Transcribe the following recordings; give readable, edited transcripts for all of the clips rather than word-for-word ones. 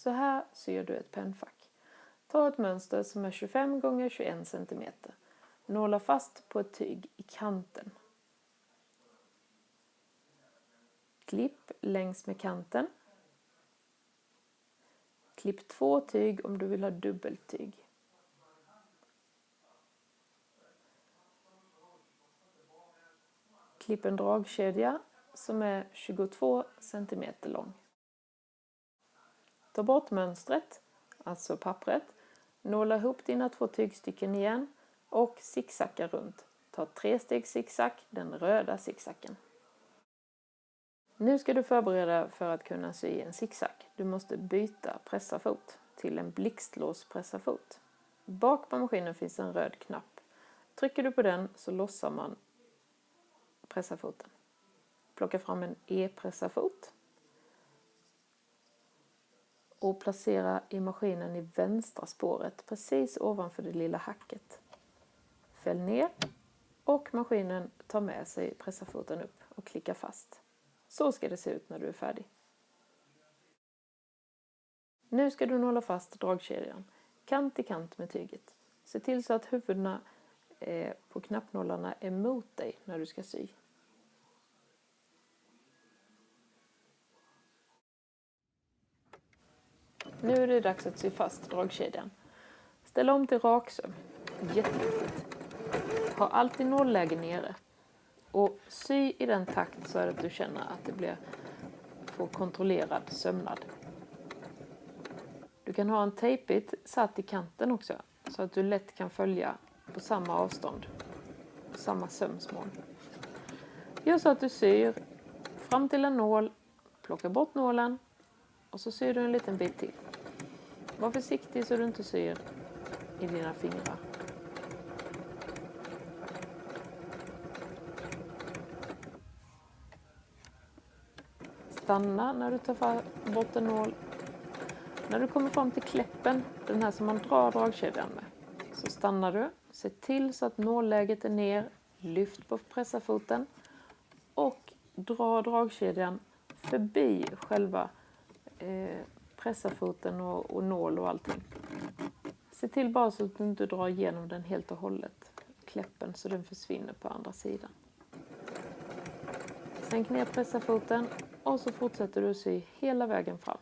Så här syr du ett pennfack. Ta ett mönster som är 25 x 21 cm. Nåla fast på ett tyg i kanten. Klipp längs med kanten. Klipp 2 tyg om du vill ha dubbeltyg. Klipp en dragkedja som är 22 cm lång. Ta bort mönstret, alltså pappret. Nåla ihop dina 2 tygstycken igen och zigzacka runt. Ta 3 steg zigzag, den röda zigzaggen. Nu ska du förbereda för att kunna sy en zigzag. Du måste byta pressarfot till en blixtlås pressarfot. Bak på maskinen finns en röd knapp. Trycker du på den så lossar man pressarfoten. Plocka fram en E-pressarfot. Och placera i maskinen i vänstra spåret precis ovanför det lilla hacket. Fäll ner och maskinen tar med sig pressarfoten upp och klickar fast. Så ska det se ut när du är färdig. Nu ska du nåla fast dragkedjan kant i kant med tyget. Se till så att huvudena på knappnålarna är mot dig när du ska sy. Nu är det dags att sy fast dragkedjan. Ställ om till raksöm. Jätteviktigt. Ha alltid nålläge nere. Och sy i den takt så att du känner att det får kontrollerad sömnad. Du kan ha en tejpbit satt i kanten också. Så att du lätt kan följa på samma avstånd. Samma sömsmån. Gör så att du syr fram till en nål. Plocka bort nålen. Och så syr du en liten bit till. Var försiktig så du inte syr i dina fingrar. Stanna när du tar bort en nål. När du kommer fram till kläppen, den här som man drar dragkedjan med, så stannar du. Se till så att nålläget är ner. Lyft på pressarfoten. Och dra dragkedjan förbi själva pressarfoten och nål och allting. Se till bara så att du inte drar igenom den helt och hållet. Kläppen så den försvinner på andra sidan. Sänk ner pressarfoten och så fortsätter du sy hela vägen fram.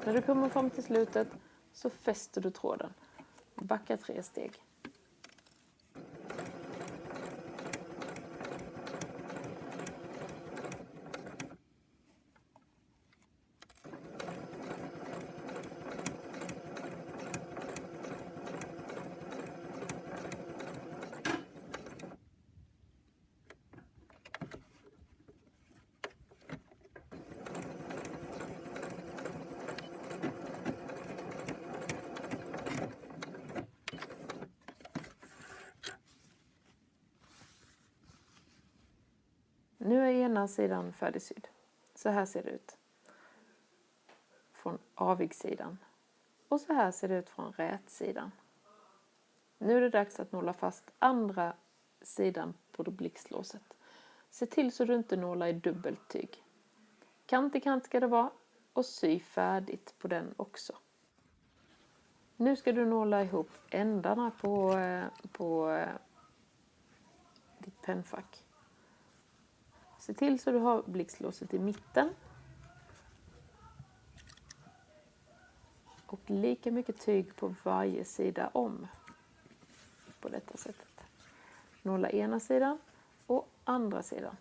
När du kommer fram till slutet så fäster du tråden. Backa 3 steg. Nu är ena sidan färdigsydd. Så här ser det ut från avigsidan. Och så här ser det ut från rätsidan. Nu är det dags att nåla fast andra sidan på blixtlåset. Se till så du inte nålar i dubbeltyg. Kant i kant ska det vara och sy färdigt på den också. Nu ska du nåla ihop ändarna på ditt pennfack. Se till så du har blixtlåset i mitten. Och lika mycket tyg på varje sida om. På detta sättet. Nåla ena sidan och andra sidan.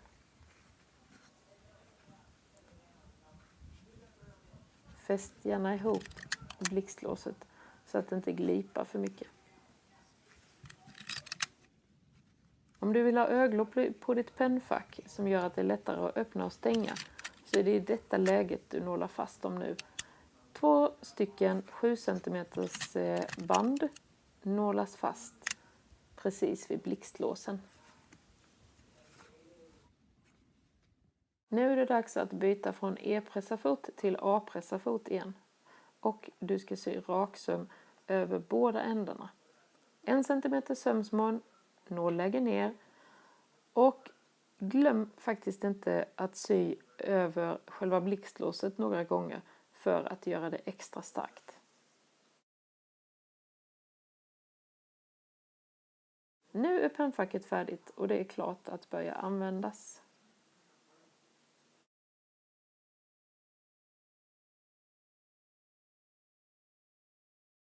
Fäst gärna ihop blixtlåset så att det inte glipar för mycket. Om du vill ha öglopp på ditt pennfack som gör att det är lättare att öppna och stänga så är det i detta läget du nålar fast dem nu. 2 stycken 7 cm band nålas fast precis vid blixtlåsen. Nu är det dags att byta från E-pressarfot till A-pressarfot igen. Och du ska sy raksöm över båda ändarna. 1 cm sömsmån nålläge ner. Och glöm faktiskt inte att sy över själva blixtlåset några gånger för att göra det extra starkt. Nu är pennfacket färdigt och det är klart att börja användas.